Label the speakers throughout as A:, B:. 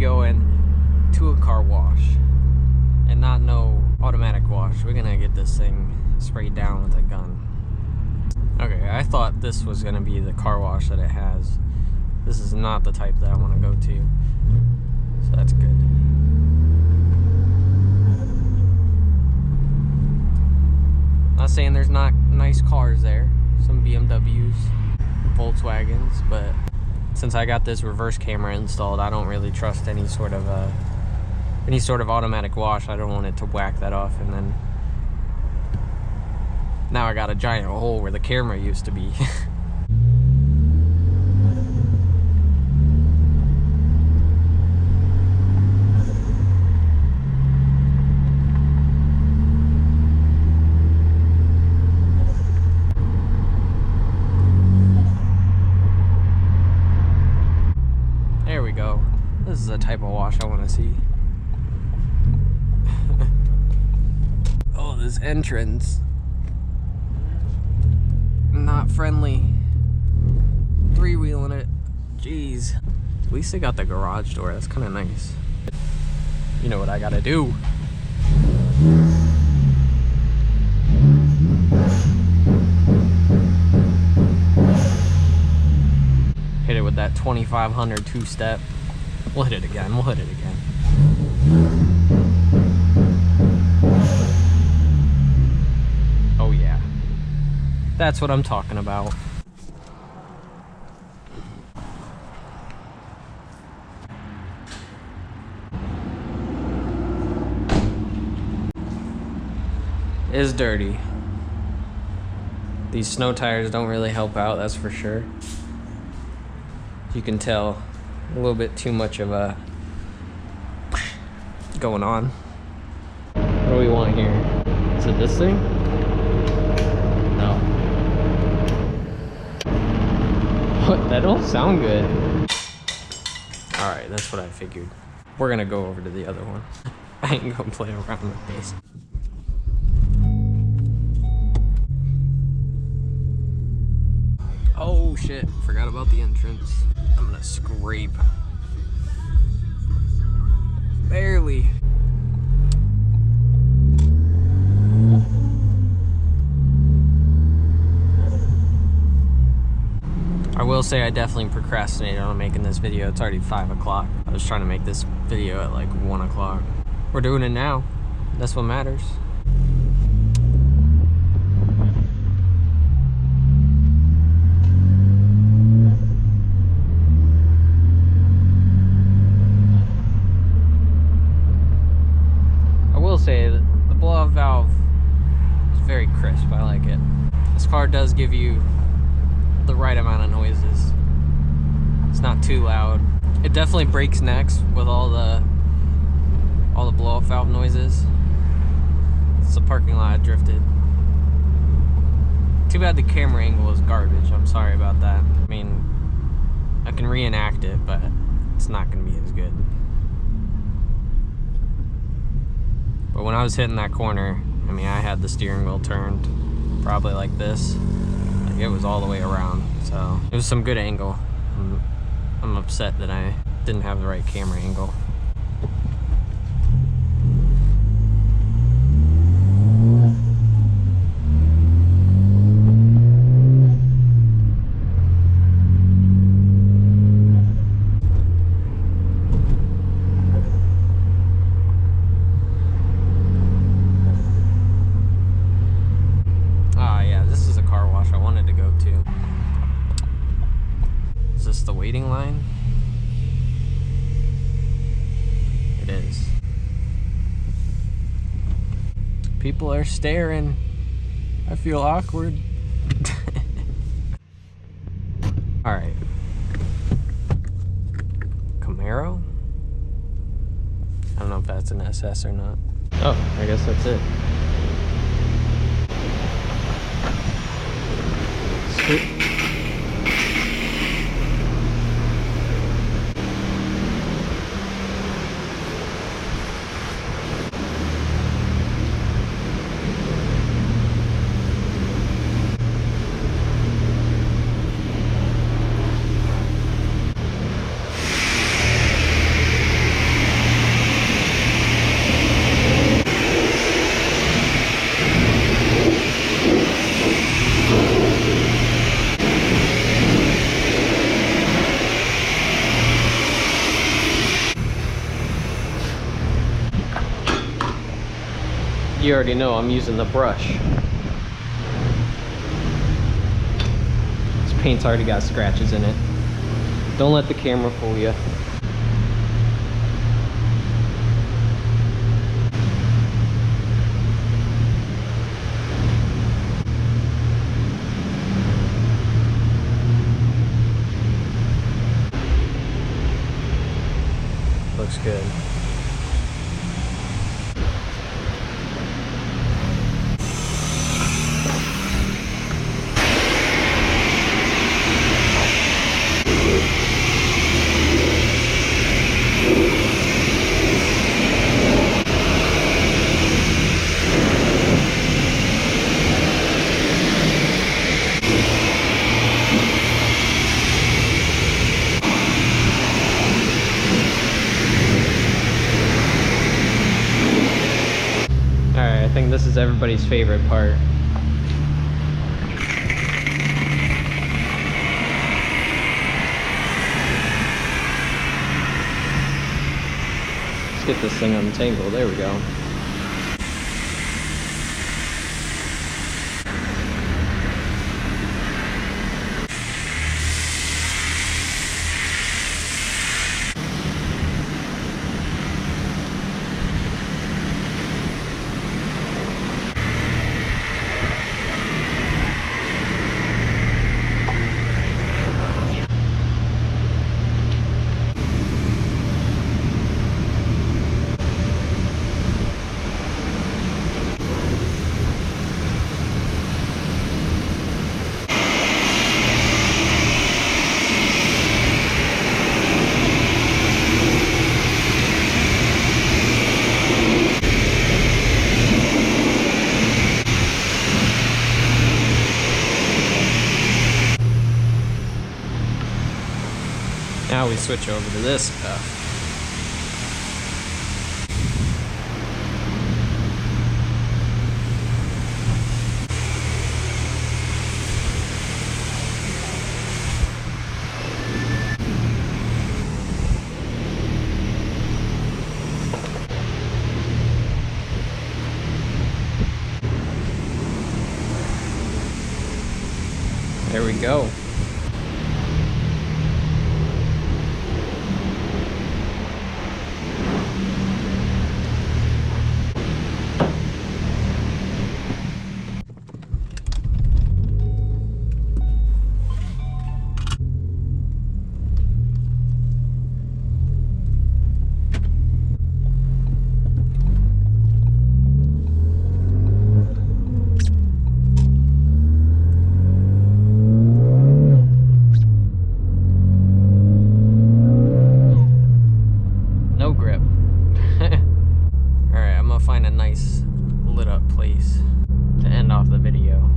A: going to a car wash, and not no automatic wash. We're gonna get this thing sprayed down with a gun. Okay, I thought this was gonna be the car wash that it has. This is not the type that I want to go to, so that's good. Not saying there's not nice cars there, some BMWs, Volkswagens, but since I got this reverse camera installed, I don't really trust any sort of automatic wash. I don't want it to whack that off, and then now I got a giant hole where the camera used to be. There we go. This is the type of wash I want to see. Oh, this entrance. Not friendly. Three-wheeling it. Jeez. At least they got the garage door. That's kind of nice. You know what I gotta do. Hit it with that 2500 two-step. We'll hit it again. We'll hit it again. Oh yeah. That's what I'm talking about. It's dirty. These snow tires don't really help out, that's for sure. You can tell a little bit too much of a going on. What do we want here? Is it this thing? No. What? That don't sound good. Alright, that's what I figured. We're gonna go over to the other one. I ain't gonna play around with this. Oh shit, forgot about the entrance. I'm gonna scrape. Barely. I will say I definitely procrastinated on making this video. It's already 5 o'clock. I was trying to make this video at like 1 o'clock. We're doing it now. That's what matters. Say that the blow-off valve is very crisp. I like it. This car does give you the right amount of noises. It's not too loud. It definitely breaks necks with all the blow-off valve noises. It's the parking lot I drifted. Too bad the camera angle is garbage. I'm sorry about that. I mean, I can reenact it, but it's not gonna be as good. But when I was hitting that corner, I mean, I had the steering wheel turned probably like this. Like it was all the way around. So it was some good angle. I'm upset that I didn't have the right camera angle. Is this the waiting line? It is. People are staring. I feel awkward. Alright. Camaro? I don't know if that's an SS or not. Oh, I guess that's it. Sweet. You already know I'm using the brush. This paint's already got scratches in it. Don't let the camera fool you. Looks good. Alright, I think this is everybody's favorite part. Let's get this thing untangled. There we go. Now we switch over to this stuff. There we go. Find a nice lit up place to end off the video.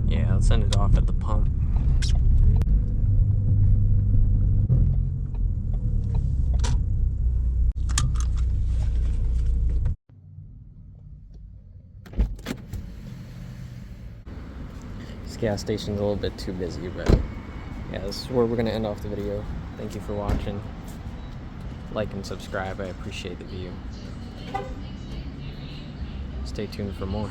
A: Yeah, let's end it off at the pump. This gas station's a little bit too busy, but yeah, this is where we're gonna end off the video. Thank you for watching. Like and subscribe, I appreciate the view. Stay tuned for more.